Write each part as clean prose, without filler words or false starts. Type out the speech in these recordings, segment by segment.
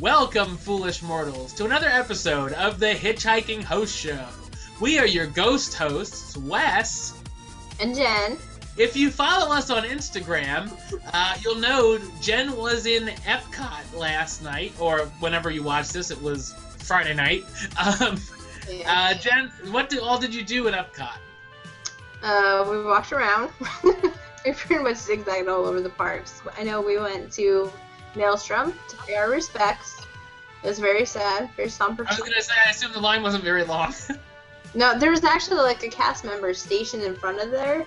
Welcome, foolish mortals, to another episode of the HitchHiking Host Show. We are your ghost hosts, Wes and Jenn. If you follow us on Instagram, you'll know Jenn was in Epcot last night, or whenever you watch this, it was Friday night. Jenn, what all did you do in Epcot? We walked around. We pretty much zigzagged all over the parks. I know we went to Maelstrom to pay our respects. It was very sad, very somber. I was going to say, I assume the line wasn't very long. No, there was actually like a cast member stationed in front of there,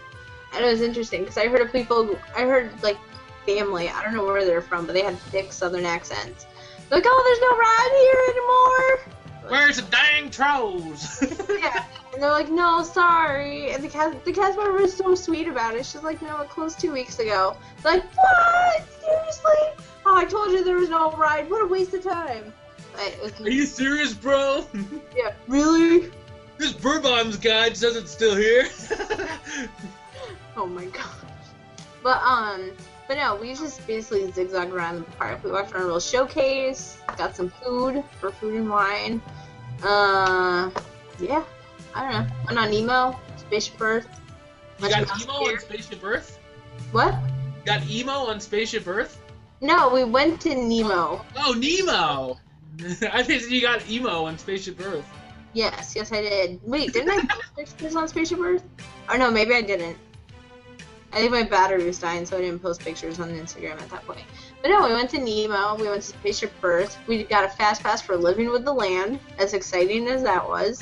and it was interesting because I heard like family, I don't know where they're from, but they had thick southern accents. They're like, oh, there's no ride here anymore! Where's the dang trolls? Yeah, and they're like, no, sorry. And the cast member was so sweet about it. She's like, no, it closed 2 weeks ago. They're like, what? Seriously? Oh, I told you there was no ride. What a waste of time. Are you serious, bro? Yeah, really? This Bourbon's guide says it's still here. Oh my gosh. But no, we just basically zigzagged around the park. We walked around a little showcase, got some food for food and wine. Yeah, I don't know. Went on Nemo, Spaceship Earth. You got emo on Spaceship Earth? What? Got emo on Spaceship Earth? No, we went to Nemo. Oh, Nemo! I think you got emo on Spaceship Earth. Yes, I did. Wait, didn't I post pictures on Spaceship Earth? Or no, maybe I didn't. I think my battery was dying, so I didn't post pictures on Instagram at that point. But no, we went to Nemo, we went to Spaceship Earth, we got a fast pass for Living with the Land, as exciting as that was.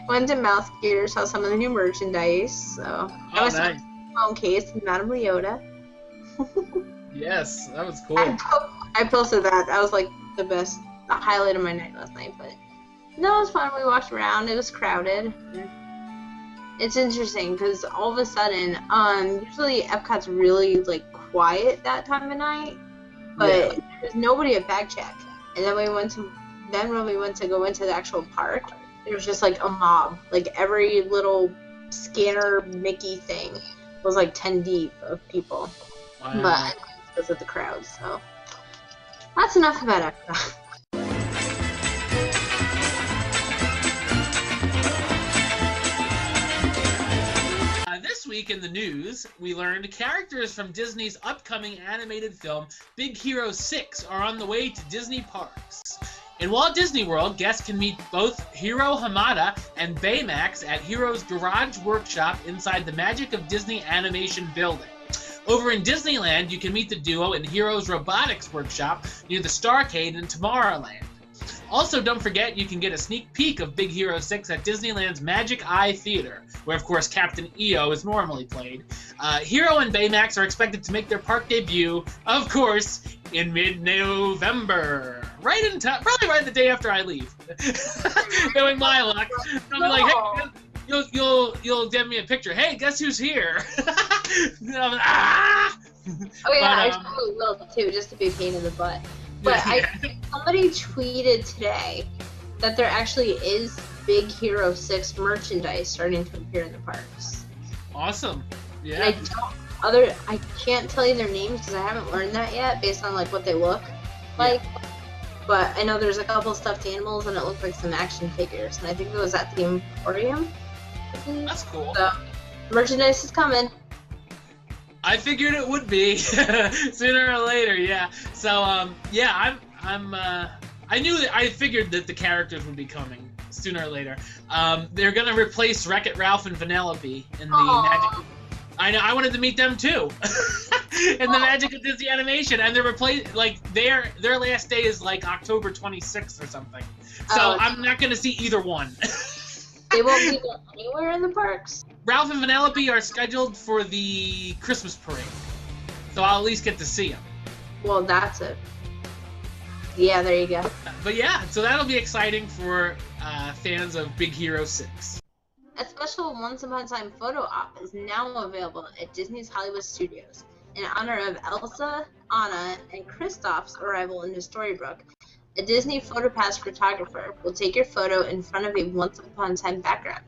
Went to Mouth Theater, saw some of the new merchandise, so. Oh, nice. Phone case with Madame Leota. Yes, that was cool. I posted that. That was like the highlight of my night last night. But no, it was fun. We walked around. It was crowded. It's interesting because all of a sudden, usually Epcot's really like quiet that time of night, but there's nobody at bag check. And then when we went to go into the actual park, there was just like a mob. Like every little scanner Mickey thing was like 10 deep of people. Wow. But because of the crowd, so that's enough about Epcot. This week in the news, we learned characters from Disney's upcoming animated film Big Hero 6 are on the way to Disney parks. In Walt Disney World, guests can meet both Hiro and Baymax at Hiro's Garage Workshop inside the Magic of Disney Animation building. Over in Disneyland, you can meet the duo in Hiro's Robotics Workshop near the Starcade in Tomorrowland. Also, don't forget, you can get a sneak peek of Big Hero 6 at Disneyland's Magic Eye Theater, where, of course, Captain EO is normally played. Hiro and Baymax are expected to make their park debut, of course, in Mid-November. Right in time, probably right the day after I leave. Knowing my luck, I'll be like, hey, you'll give me a picture. Hey, guess who's here? Like, ah! Oh yeah, I totally will too, just to be a pain in the butt. But somebody tweeted today that there actually is Big Hero 6 merchandise starting to appear in the parks. Awesome. Yeah. And I can't tell you their names because I haven't learned that yet based on like what they look like. Yeah. But I know there's a couple stuffed animals and it looked like some action figures, and I think it was at the Emporium. That's cool. So merchandise is coming. I figured it would be sooner or later, yeah. So yeah, I figured that the characters would be coming sooner or later. They're gonna replace Wreck-It Ralph and Vanellope in the Magic. I know, I wanted to meet them too. In the Magic of Disney Animation, and they're their last day is like October 26th or something. So I'm not gonna see either one. They won't be anywhere in the parks? Ralph and Vanellope are scheduled for the Christmas parade, so I'll at least get to see them. Well, that's it. Yeah, there you go. But yeah, so that'll be exciting for fans of Big Hero 6. A special Once Upon a Time photo op is now available at Disney's Hollywood Studios in honor of Elsa, Anna, and Kristoff's arrival into Storybrooke. A Disney PhotoPass photographer will take your photo in front of a Once Upon a Time background.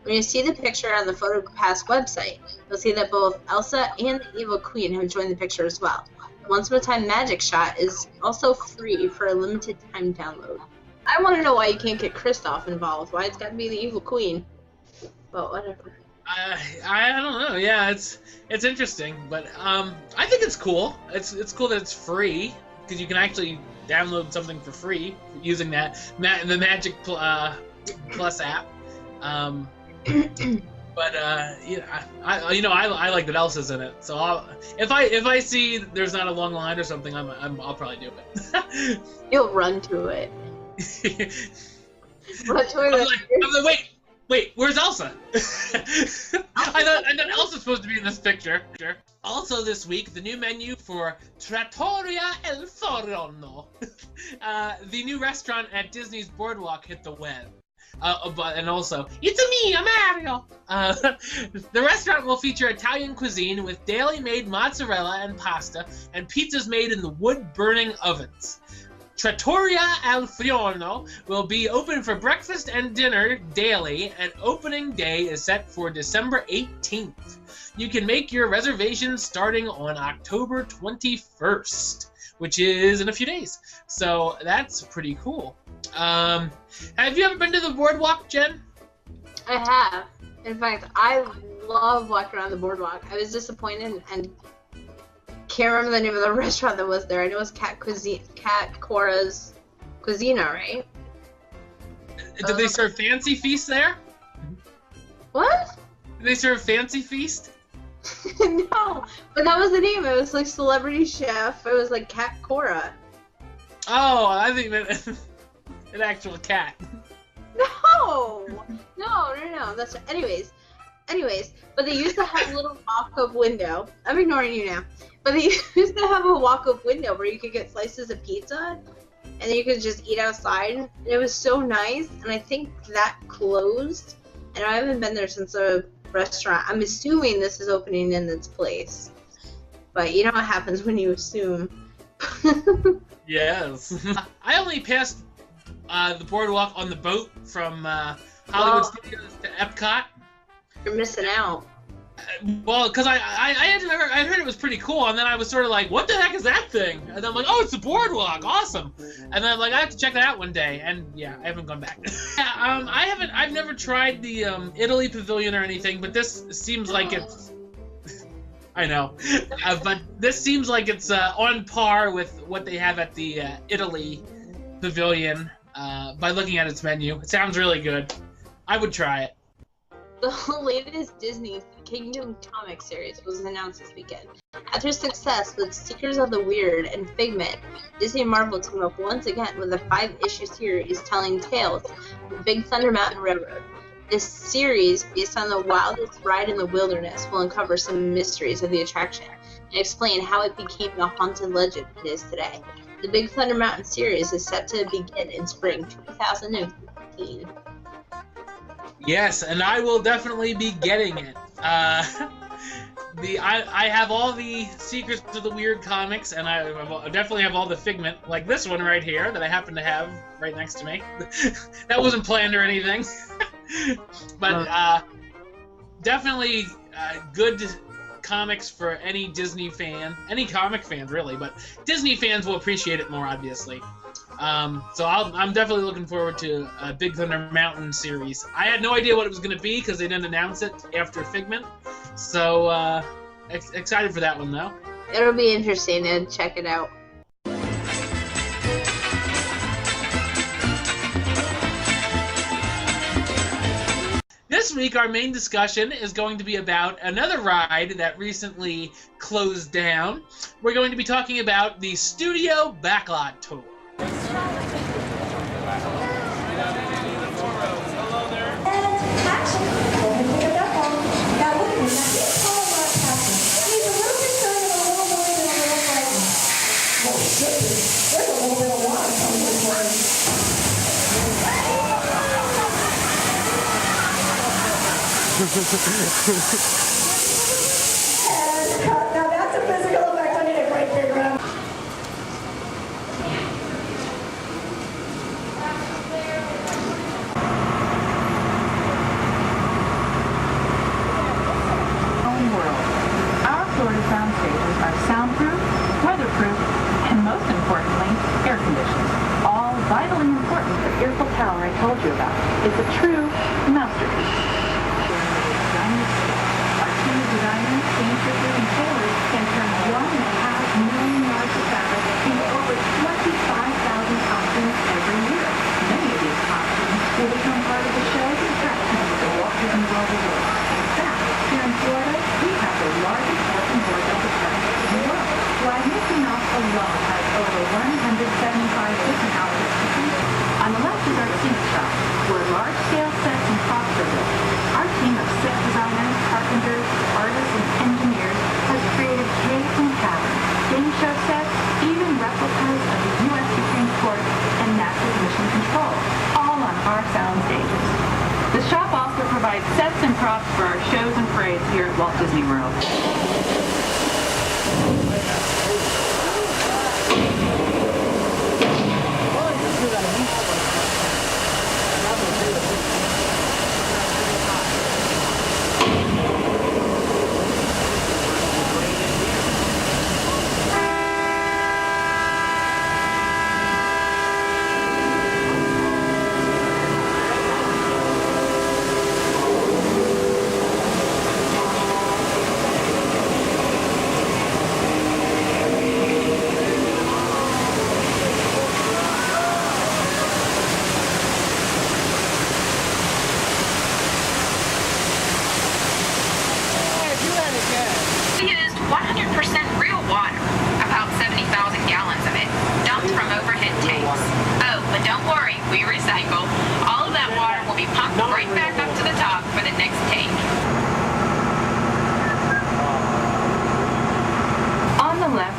When you see the picture on the PhotoPass website, you'll see that both Elsa and the Evil Queen have joined the picture as well. The Once Upon a Time magic shot is also free for a limited time download. I want to know why you can't get Kristoff involved. Why it's got to be the Evil Queen. But whatever. I don't know. Yeah, it's interesting, but I think it's cool. It's cool that it's free because you can actually download something for free using the Magic Plus app. But I like that Elsa's in it. So if I see there's not a long line or something, I'll probably do it. You'll run to it. Run to it. I'm like, wait, where's Elsa? I thought Elsa's supposed to be in this picture. Also this week, the new menu for Trattoria El Forno. The new restaurant at Disney's Boardwalk hit the web. And also, it's me, I'm Mario! The restaurant will feature Italian cuisine with daily made mozzarella and pasta and pizzas made in the wood-burning ovens. Trattoria al Forno will be open for breakfast and dinner daily, and opening day is set for December 18th. You can make your reservations starting on October 21st, which is in a few days. So that's pretty cool. Have you ever been to the Boardwalk, Jen? I have. In fact, I love walking around the Boardwalk. I was disappointed and can't remember the name of the restaurant that was there. I know it was Cat Cora's Cuisina, right? Did they serve Fancy Feast there? What? Did they serve Fancy Feast? No, but that was the name. It was like Celebrity Chef. It was like Cat Cora. Oh, I think that an actual cat. No. That's anyways. But they used to have a little walk-up window. I'm ignoring you now. But they used to have a walk-up window where you could get slices of pizza, and then you could just eat outside. And it was so nice, and I think that closed. And I haven't been there since the restaurant. I'm assuming this is opening in its place. But you know what happens when you assume. Yes. I only passed the Boardwalk on the boat from Hollywood Studios to Epcot. You're missing out. Well, because I heard it was pretty cool, and then I was sort of like, what the heck is that thing? And I'm like, oh, it's the Boardwalk, awesome. And then I'm like, I have to check that out one day, and yeah, I haven't gone back. Yeah, I've never tried the Italy Pavilion or anything, but this seems like it's, I know, but this seems like it's on par with what they have at the Italy Pavilion by looking at its menu. It sounds really good. I would try it. The latest Disney Kingdom comic series was announced this weekend. After success with Seekers of the Weird and Figment, Disney and Marvel team up once again with a 5-issue series telling tales of the Big Thunder Mountain Railroad. This series, based on the wildest ride in the wilderness, will uncover some mysteries of the attraction and explain how it became the haunted legend it is today. The Big Thunder Mountain series is set to begin in spring 2015. Yes, and I will definitely be getting it. I have all the Secrets of the Weird comics, and I definitely have all the Figment, like this one right here that I happen to have right next to me. That wasn't planned or anything. But definitely good comics for any Disney fan, any comic fan really, but Disney fans will appreciate it more, obviously. So I'm definitely looking forward to a Big Thunder Mountain series. I had no idea what it was going to be because they didn't announce it after Figment. So excited for that one, though. It'll be interesting to check it out. This week, our main discussion is going to be about another ride that recently closed down. We're going to be talking about the Studio Backlot Tour. Now that's a physical effect I need a great big round. World. Our Florida sound stages are soundproof, weatherproof, and most importantly, air conditioned. All vitally important. The Earful Tower I told you about is a true masterpiece. Our team of designers, seamstresses, and tailors can turn 1.5 million yards of fabric into over 25,000 costumes every year. Many of these costumes will become part of the shows and attractions that Walt Disney World rewards. In fact, here in Florida, we have the largest open wardrobe attraction in the world. Why Mickey Mouse alone has over 175 different outfits to choose from. On the left is our scenic shop, where large-scale sets and props are built. Our team of set designers, carpenters, artists, and engineers has created caves and caverns, game show sets, even replicas of the U.S. Supreme Court and NASA's Mission Control, all on our sound stages. The shop also provides sets and props for our shows and parades here at Walt Disney World.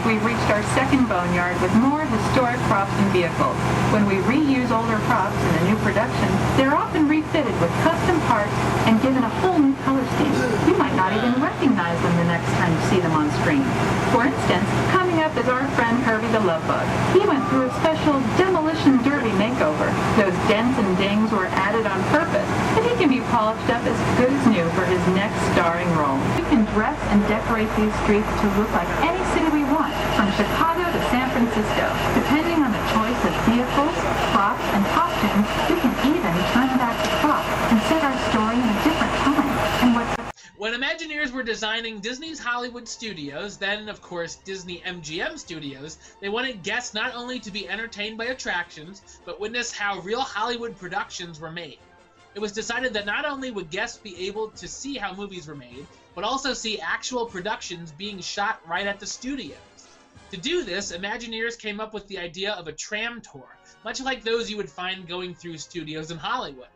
We've reached our second boneyard with more historic props and vehicles. When we reuse older props in a new production, they're often refitted with custom parts and given a whole new color scheme. You might not even recognize them the next time you see them on screen. For instance, coming up is our friend Herbie the Love Bug. He went through a special demolition derby makeover. Those dents and dings were added on purpose, and he can be polished up as good as new for his next starring role. We can dress and decorate these streets to look like any city we want, from Chicago to San Francisco. Depending on the choice of vehicles, props, and costumes, we can even turn back the clock and set our story in a different time. And when Imagineers were designing Disney's Hollywood studios, then, of course, Disney-MGM studios, they wanted guests not only to be entertained by attractions, but witness how real Hollywood productions were made. It was decided that not only would guests be able to see how movies were made, but also see actual productions being shot right at the studios. To do this, Imagineers came up with the idea of a tram tour, much like those you would find going through studios in Hollywood.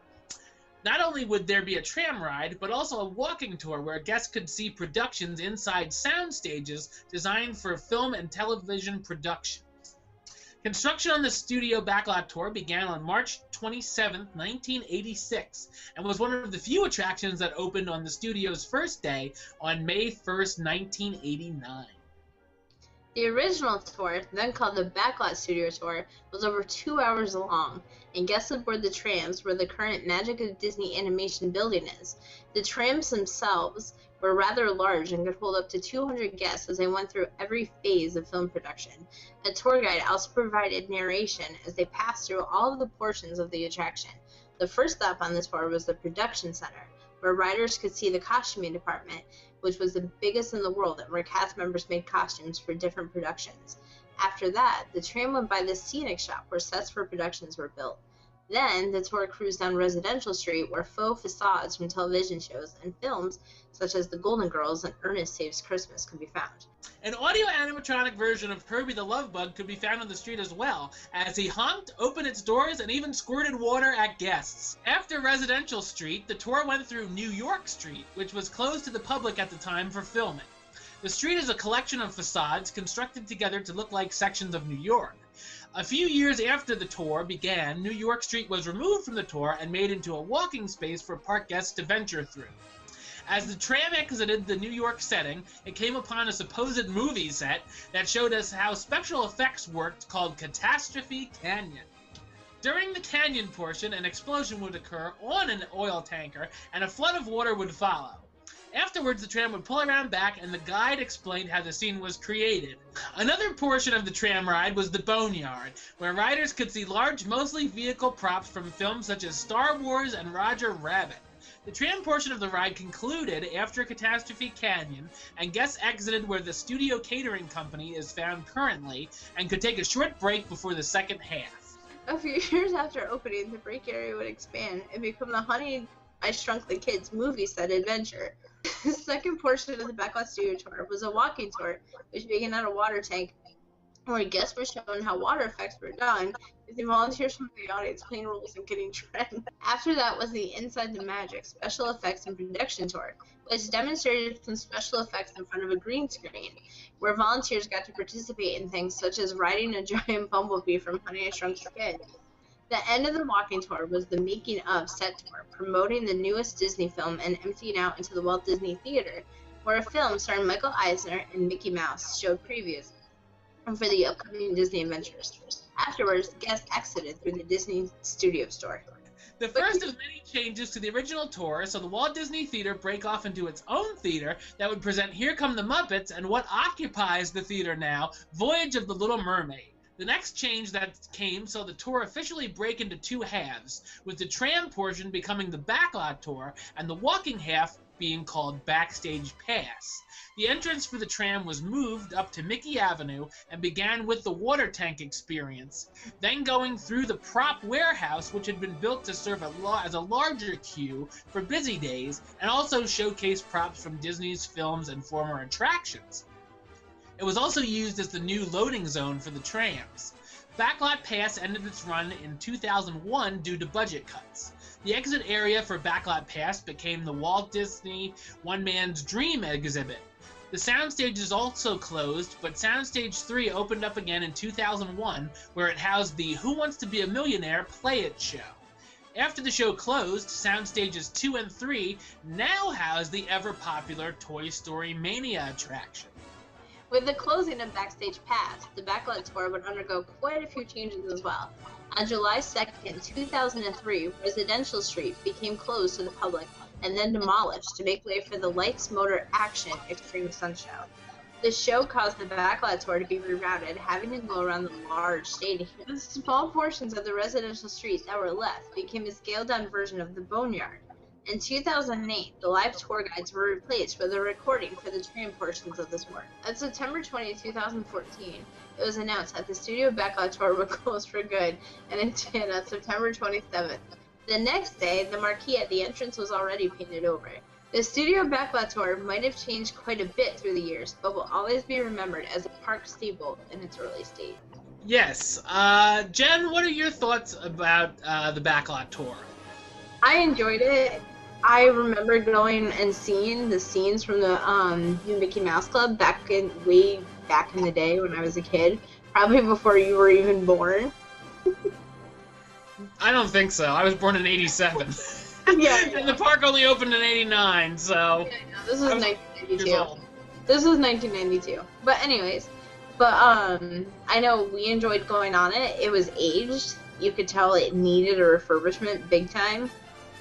Not only would there be a tram ride, but also a walking tour where guests could see productions inside sound stages designed for film and television productions. Construction on the Studio Backlot Tour began on March 27, 1986, and was one of the few attractions that opened on the studio's first day on May 1st, 1989. The original tour, then called the Backlot Studio Tour, was over 2 hours long, and guests aboard the trams where the current Magic of Disney Animation building is. The trams themselves were rather large and could hold up to 200 guests as they went through every phase of film production. A tour guide also provided narration as they passed through all of the portions of the attraction. The first stop on the tour was the production center, where riders could see the costuming department, which was the biggest in the world and where cast members made costumes for different productions. After that, the tram went by the scenic shop where sets for productions were built. Then, the tour cruised down Residential Street where faux facades from television shows and films such as The Golden Girls and Ernest Saves Christmas could be found. An audio animatronic version of Herbie the Love Bug could be found on the street as well, as he honked, opened its doors, and even squirted water at guests. After Residential Street, the tour went through New York Street, which was closed to the public at the time for filming. The street is a collection of facades constructed together to look like sections of New York. A few years after the tour began, New York Street was removed from the tour and made into a walking space for park guests to venture through. As the tram exited the New York setting, it came upon a supposed movie set that showed us how special effects worked called Catastrophe Canyon. During the canyon portion, an explosion would occur on an oil tanker, and a flood of water would follow. Afterwards, the tram would pull around back, and the guide explained how the scene was created. Another portion of the tram ride was the Boneyard, where riders could see large, mostly vehicle props from films such as Star Wars and Roger Rabbit. The tram portion of the ride concluded after Catastrophe Canyon, and guests exited where the Studio Catering Company is found currently, and could take a short break before the second half. A few years after opening, the break area would expand and become the Honey, I Shrunk the Kids movie set adventure. The second portion of the Backlot Studio Tour was a walking tour, which began at a water tank, where guests were shown how water effects were done, with the volunteers from the audience playing roles and getting trained. After that was the Inside the Magic Special Effects and Production Tour, which demonstrated some special effects in front of a green screen, where volunteers got to participate in things such as riding a giant bumblebee from Honey, I Shrunk the Kids. The end of the walking tour was the Making of set tour, promoting the newest Disney film and emptying out into the Walt Disney Theater, where a film starring Michael Eisner and Mickey Mouse showed previews for the upcoming Disney adventures. Afterwards, guests exited through the Disney Studio Store. The first of many changes to the original tour saw the Walt Disney Theater break off into its own theater that would present Here Come the Muppets and what occupies the theater now, Voyage of the Little Mermaid. The next change that came saw the tour officially break into two halves, with the tram portion becoming the Backlot Tour and the walking half being called Backstage Pass. The entrance for the tram was moved up to Mickey Avenue and began with the water tank experience, then going through the prop warehouse, which had been built to serve as a larger queue for busy days and also showcase props from Disney's films and former attractions. It was also used as the new loading zone for the trams. Backlot Pass ended its run in 2001 due to budget cuts. The exit area for Backlot Pass became the Walt Disney One Man's Dream exhibit. The soundstage is also closed, but Soundstage 3 opened up again in 2001, where it housed the Who Wants to Be a Millionaire Play It show. After the show closed, Soundstages 2 and 3 now house the ever-popular Toy Story Mania attraction. With the closing of Backstage Pass, the Backlot Tour would undergo quite a few changes as well. On July 2nd, 2003, Residential Street became closed to the public and then demolished to make way for the Lights Motor Action Extreme Stunt Show. The show caused the Backlot Tour to be rerouted, having to go around the large stadium. The small portions of the residential street that were left became a scaled-down version of the Boneyard. In 2008, the live tour guides were replaced with a recording for the tram portions of this work. On September 20, 2014, it was announced that the Studio Backlot Tour would close for good, and it did on September 27th. The next day, the marquee at the entrance was already painted over. The Studio Backlot Tour might have changed quite a bit through the years, but will always be remembered as a park staple in its early state. Yes. Jen, what are your thoughts about the Backlot Tour? I enjoyed it. I remember going and seeing the scenes from the Mickey Mouse Club way back in the day when I was a kid, probably before you were even born. I don't think so. I was born in 87. Yeah. And the park only opened in 89, so... Yeah, no, this was 1992. This was 1992. But anyways, I know we enjoyed going on it. It was aged. You could tell it needed a refurbishment big time.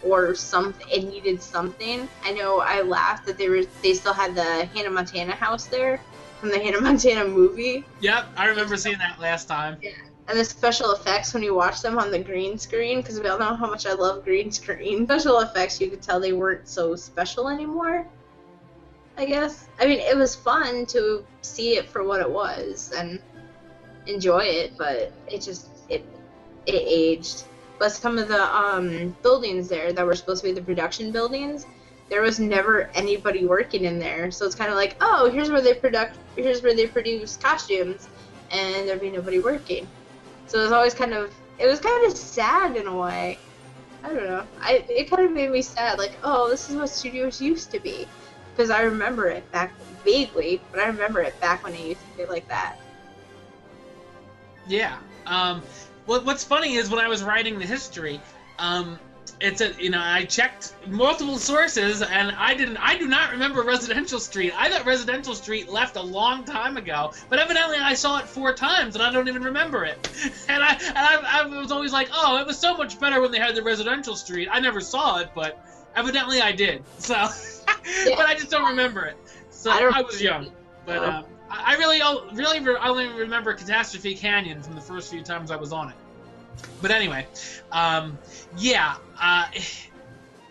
Or something, it needed something. I know I laughed that they still had the Hannah Montana house there from the Hannah Montana movie. Yep, I remember seeing that last time. Yeah, and the special effects when you watch them on the green screen, because we all know how much I love green screen. Special effects, you could tell they weren't so special anymore, I guess. I mean, it was fun to see it for what it was and enjoy it, but it aged. But some of the buildings there that were supposed to be the production buildings, there was never anybody working in there. So it's kind of like, oh, here's where they produce costumes, and there'd be nobody working. So it was kind of sad in a way. I don't know. It kind of made me sad. Like, oh, this is what studios used to be, because I remember it back vaguely, but I remember it back when it used to be like that. Yeah. What's funny is when I was writing the history, I checked multiple sources, and I do not remember Residential Street. I thought Residential Street left a long time ago, but evidently I saw it 4 times, and I don't even remember it. And I was always like, oh, it was so much better when they had the Residential Street. I never saw it, but evidently I did. So, but I just don't remember it. So I was young, but I really only remember Catastrophe Canyon from the first few times I was on it. But anyway,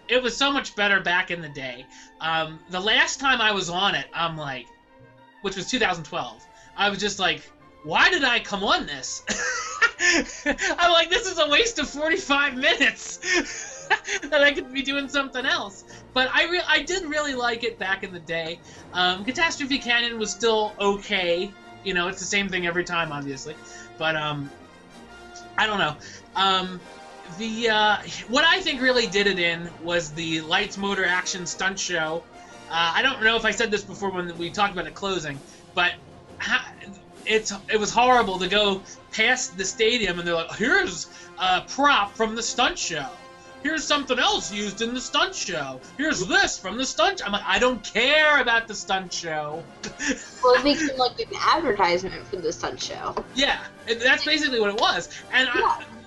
it was so much better back in the day. The last time I was on it, which was 2012, I was just like, why did I come on this? I'm like, this is a waste of 45 minutes that I could be doing something else. But I did really like it back in the day. Catastrophe Canyon was still okay. It's the same thing every time, obviously. But I don't know. What I think really did it in was the Lights, Motor, Action stunt show. I don't know if I said this before when we talked about it closing, but it was horrible to go past the stadium and they're like, here's a prop from the stunt show. Here's something else used in the stunt show. Here's this from the stunt. I'm like, I don't care about the stunt show. Well, it became like an advertisement for the stunt show. Yeah, that's basically what it was. And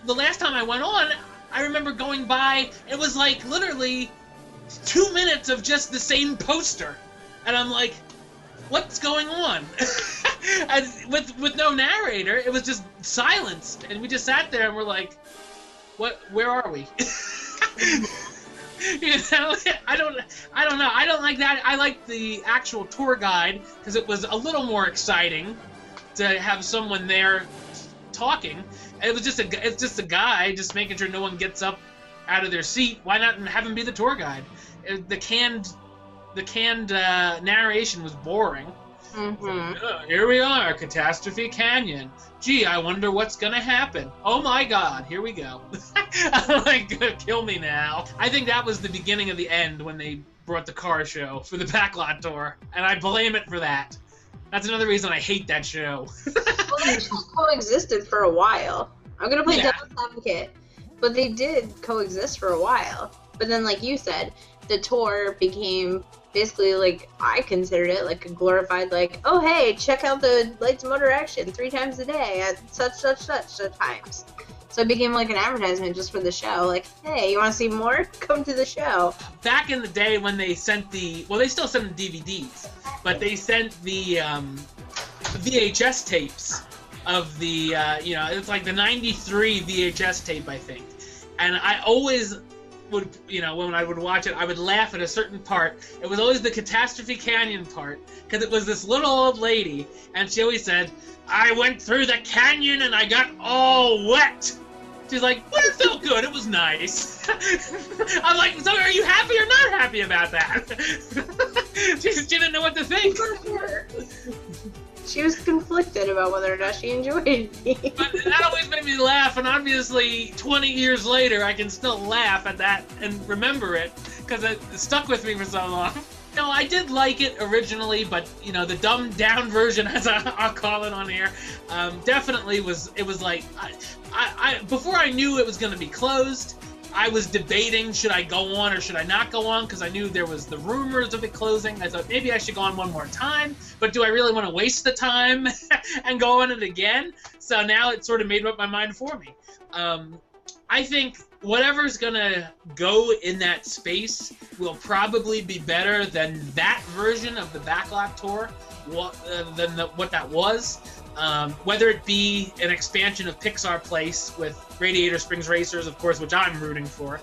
the last time I went on, I remember going by, it was like literally 2 minutes of just the same poster. And I'm like, what's going on? And with no narrator, it was just silence. And we just sat there and we're like, where are we? I don't know. I don't like that. I like the actual tour guide because it was a little more exciting to have someone there talking. And it's just a guy just making sure no one gets up out of their seat. Why not have him be the tour guide? The canned narration was boring. Mm-hmm. Here we are, Catastrophe Canyon. Gee, I wonder what's gonna happen. Oh my God, here we go. I'm like, kill me now. I think that was the beginning of the end when they brought the car show for the Backlot Tour, and I blame it for that. That's another reason I hate that show. Well, they coexisted for a while. I'm gonna play devil's advocate, but they did coexist for a while. But then, like you said, the tour became basically, like, I considered it like a glorified, like, oh hey, check out the Lights, Motor, Action 3 times a day at such times. So it became like an advertisement just for the show. Like, hey, you want to see more? Come to the show. Back in the day when they sent they still sent the DVDs, but they sent the VHS tapes of the, it's like the 93 VHS tape, I think. And I always would, when I would watch it, I would laugh at a certain part. It was always the Catastrophe Canyon part, because it was this little old lady, and she always said, I went through the canyon and I got all wet. She's like, well, it felt good. It was nice. I'm like, so are you happy or not happy about that? She didn't know what to think. She was conflicted about whether or not she enjoyed it. But that always made me laugh, and obviously 20 years later, I can still laugh at that and remember it, because it stuck with me for so long. No, I did like it originally, but, the dumbed-down version, as I'll call it on here, definitely was like, I before I knew it was going to be closed, I was debating, should I go on or should I not go on, because I knew there was the rumors of it closing. I thought maybe I should go on one more time, but do I really want to waste the time and go on it again? So now it sort of made up my mind for me. I think whatever's going to go in that space will probably be better than that version of the Backlot Tour, than what that was. Whether it be an expansion of Pixar Place with Radiator Springs Racers, of course, which I'm rooting for,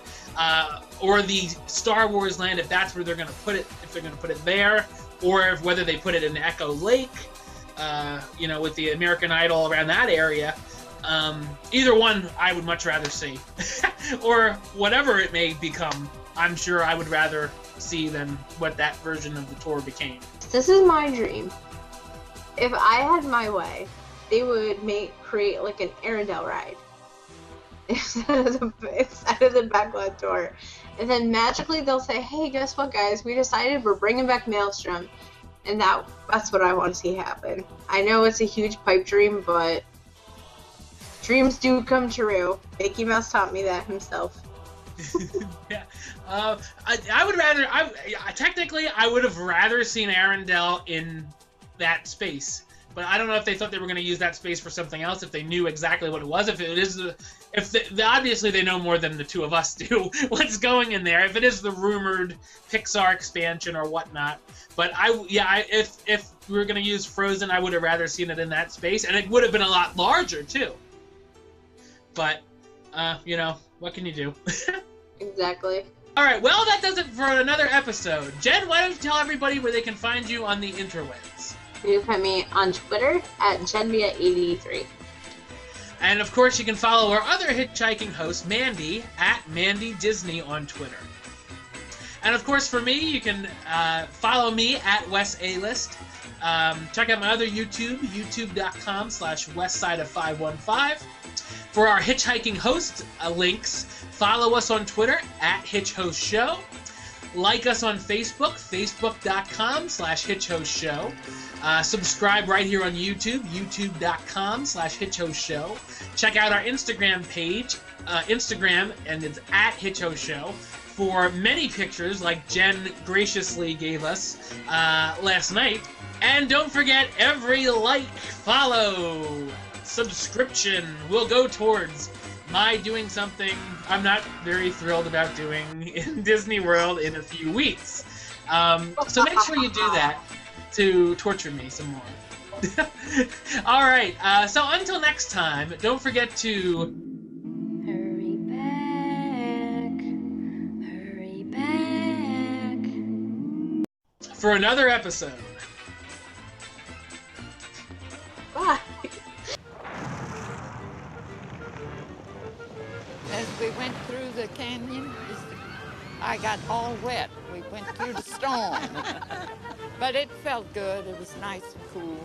or the Star Wars Land, if that's where they're going to put it, if they're going to put it there, or whether they put it in Echo Lake, with the American Idol around that area. Either one I would much rather see. Or whatever it may become, I'm sure I would rather see than what that version of the tour became. This is my dream. If I had my way, they would create like an Arendelle ride instead of the Backlot Tour. And then magically they'll say, hey, guess what, guys? We decided we're bringing back Maelstrom. And that's what I want to see happen. I know it's a huge pipe dream, but dreams do come true. Mickey Mouse taught me that himself. Yeah. I would rather. Technically, I would have rather seen Arendelle in that space, but I don't know if they thought they were going to use that space for something else. If they knew exactly what it was, obviously they know more than the two of us do what's going in there. If it is the rumored Pixar expansion or whatnot, but if we were going to use Frozen, I would have rather seen it in that space, and it would have been a lot larger too. But what can you do? Exactly. All right, well, that does it for another episode. Jen, why don't you tell everybody where they can find you on the interwebs? You can find me on Twitter at JenMia83. And, of course, you can follow our other hitchhiking host, Mandy, at Mandy Disney on Twitter. And, of course, for me, you can follow me at Wes A-List. Check out my other YouTube, youtube.com/westside515. For our hitchhiking host links, follow us on Twitter at HitchHostShow. Like us on Facebook, facebook.com/HitchHostShow. Subscribe right here on YouTube, youtube.com/HitchHostShow. Check out our Instagram page, Instagram, and it's at HitchHostShow, for many pictures like Jen graciously gave us last night. And don't forget, every like, follow, subscription will go towards my doing something I'm not very thrilled about doing in Disney World in a few weeks. So make sure you do that to torture me some more. All right, so until next time, don't forget to Hurry back for another episode. Bye. As we went through the canyon, I got all wet. We went through the storm. But it felt good. It was nice and cool.